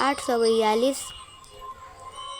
842।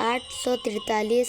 843।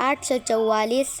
844।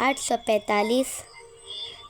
845।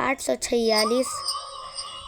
846।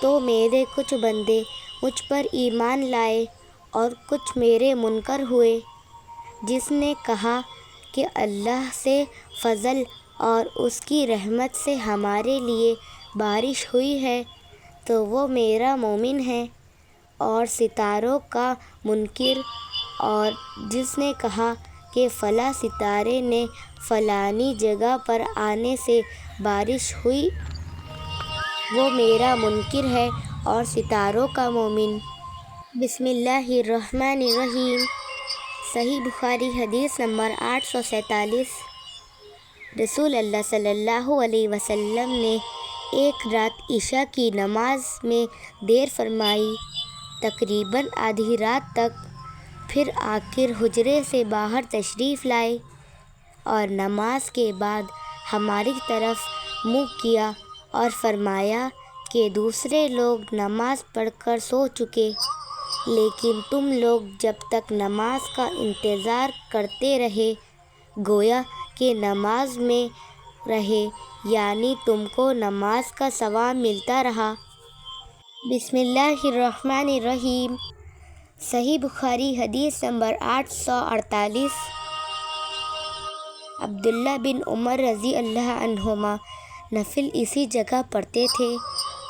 تو میرے کچھ بندے مجھ پر ایمان لائے اور کچھ میرے منکر ہوئے۔ جس نے کہا کہ اللہ سے فضل اور اس کی رحمت سے ہمارے لیے بارش ہوئی ہے تو وہ میرا مومن ہے، اور ستاروں کا منکر، اور جس نے کہا کہ فلاں ستارے نے فلانی جگہ پر آنے سے بارش ہوئی وہ میرا منکر ہے اور ستاروں کا مومن۔ بسم اللہ الرحمن الرحیم۔ صحیح بخاری حدیث نمبر 847۔ رسول اللہ صلی اللہ علیہ وسلم نے ایک رات عشاء کی نماز میں دیر فرمائی، تقریباً آدھی رات تک، پھر آخر حجرے سے باہر تشریف لائے اور نماز کے بعد ہماری طرف منہ کیا اور فرمایا کہ دوسرے لوگ نماز پڑھ کر سو چکے، لیکن تم لوگ جب تک نماز کا انتظار کرتے رہے گویا کہ نماز میں رہے، یعنی تم کو نماز کا ثواب ملتا رہا۔ بسم اللہ الرحمن الرحیم۔ صحیح بخاری حدیث نمبر 848۔ عبداللہ بن عمر رضی اللہ عنہما نفل اسی جگہ پڑھتے تھے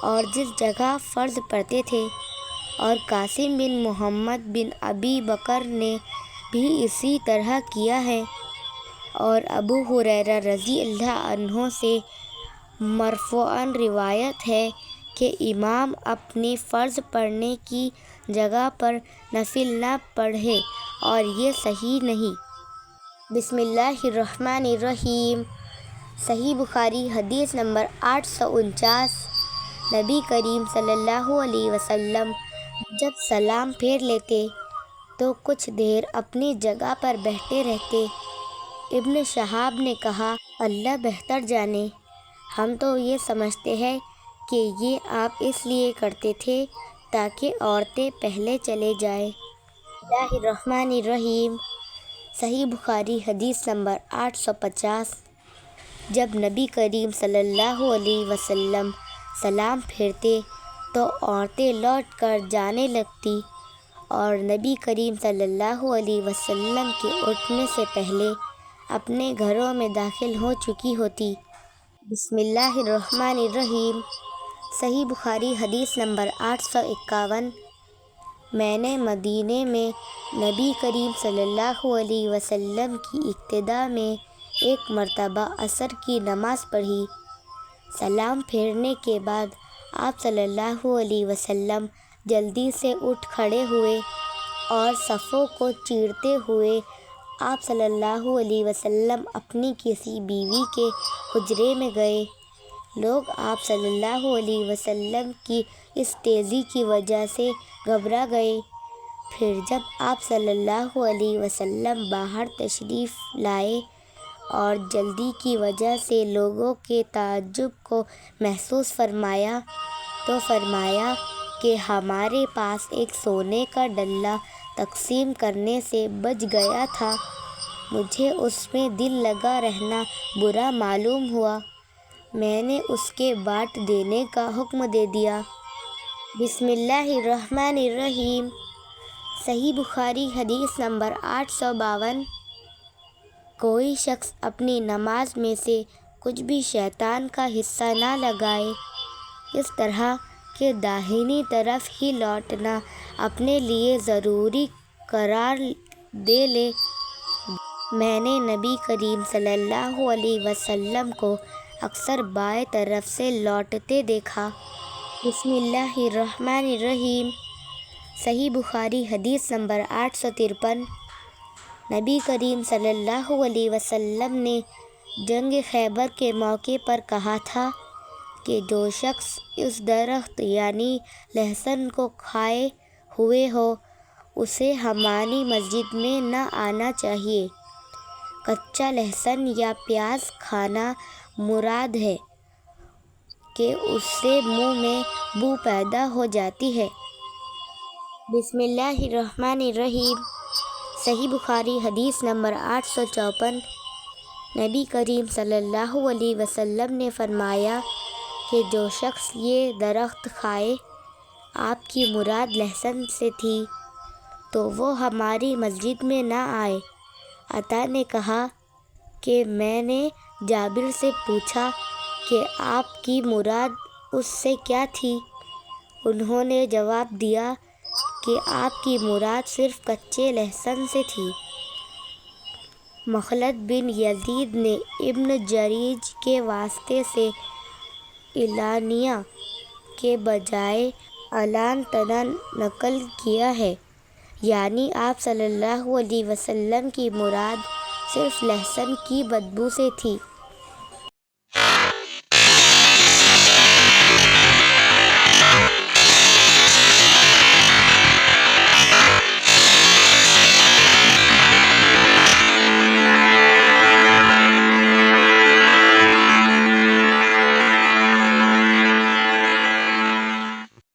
اور جس جگہ فرض پڑھتے تھے، اور قاسم بن محمد بن ابی بکر نے بھی اسی طرح کیا ہے، اور ابو ہریرہ رضی اللہ عنہ سے مرفوعاً روایت ہے کہ امام اپنی فرض پڑھنے کی جگہ پر نفل نہ پڑھے، اور یہ صحیح نہیں۔ بسم اللہ الرحمن الرحیم۔ صحیح بخاری حدیث نمبر 849۔ نبی کریم صلی اللہ علیہ وسلم جب سلام پھیر لیتے تو کچھ دیر اپنی جگہ پر بیٹھے رہتے۔ ابن شہاب نے کہا، اللہ بہتر جانے، ہم تو یہ سمجھتے ہیں کہ یہ آپ اس لیے کرتے تھے تاکہ عورتیں پہلے چلے جائیں۔ بسم اللہ الرحمن الرحیم۔ صحیح بخاری حدیث نمبر 850۔ جب نبی کریم صلی اللہ علیہ وسلم سلام پھیرتے تو عورتیں لوٹ کر جانے لگتی اور نبی کریم صلی اللہ علیہ وسلم کے اٹھنے سے پہلے اپنے گھروں میں داخل ہو چکی ہوتی۔ بسم اللہ الرحمن الرحیم۔ صحیح بخاری حدیث نمبر 851۔ میں نے مدینے میں نبی کریم صلی اللہ علیہ وسلم کی ابتدا میں ایک مرتبہ عصر کی نماز پڑھی۔ سلام پھیرنے کے بعد آپ صلی اللہ علیہ وسلم جلدی سے اٹھ کھڑے ہوئے اور صفوں کو چیرتے ہوئے آپ صلی اللہ علیہ وسلم اپنی کسی بیوی کے حجرے میں گئے۔ لوگ آپ صلی اللہ علیہ وسلم کی اس تیزی کی وجہ سے گھبرا گئے۔ پھر جب آپ صلی اللہ علیہ وسلم باہر تشریف لائے اور جلدی کی وجہ سے لوگوں کے تعجب کو محسوس فرمایا تو فرمایا کہ ہمارے پاس ایک سونے کا ڈلہ تقسیم کرنے سے بچ گیا تھا، مجھے اس میں دل لگا رہنا برا معلوم ہوا، میں نے اس کے بانٹ دینے کا حکم دے دیا۔ بسم اللہ الرحمن الرحیم۔ صحیح بخاری حدیث نمبر 852۔ کوئی شخص اپنی نماز میں سے کچھ بھی شیطان کا حصہ نہ لگائے، اس طرح کہ داہنی طرف ہی لوٹنا اپنے لیے ضروری قرار دے لے۔ میں نے نبی کریم صلی اللہ علیہ وسلم کو اکثر بائیں طرف سے لوٹتے دیکھا۔ بسم اللہ الرحمن الرحیم۔ صحیح بخاری حدیث نمبر 853۔ نبی کریم صلی اللہ علیہ وسلم نے جنگ خیبر کے موقع پر کہا تھا کہ جو شخص اس درخت یعنی لہسن کو کھائے ہوئے ہو اسے ہماری مسجد میں نہ آنا چاہیے۔ کچا لہسن یا پیاز کھانا مراد ہے کہ اس سے منہ میں بو پیدا ہو جاتی ہے۔ بسم اللہ الرحمن الرحیم۔ صحیح بخاری حدیث نمبر 854۔ نبی کریم صلی اللہ علیہ وسلم نے فرمایا، کہ جو شخص یہ درخت کھائے، آپ کی مراد لہسن سے تھی، تو وہ ہماری مسجد میں نہ آئے۔ عطا نے کہا کہ میں نے جابر سے پوچھا کہ آپ کی مراد اس سے کیا تھی؟ انہوں نے جواب دیا کہ آپ کی مراد صرف کچے لہسن سے تھی۔ مخلد بن یزید نے ابن جریج کے واسطے سے اعلانیہ کے بجائے اعلان تناً نقل کیا ہے، یعنی آپ صلی اللہ علیہ وسلم کی مراد صرف لہسن کی بدبو سے تھی۔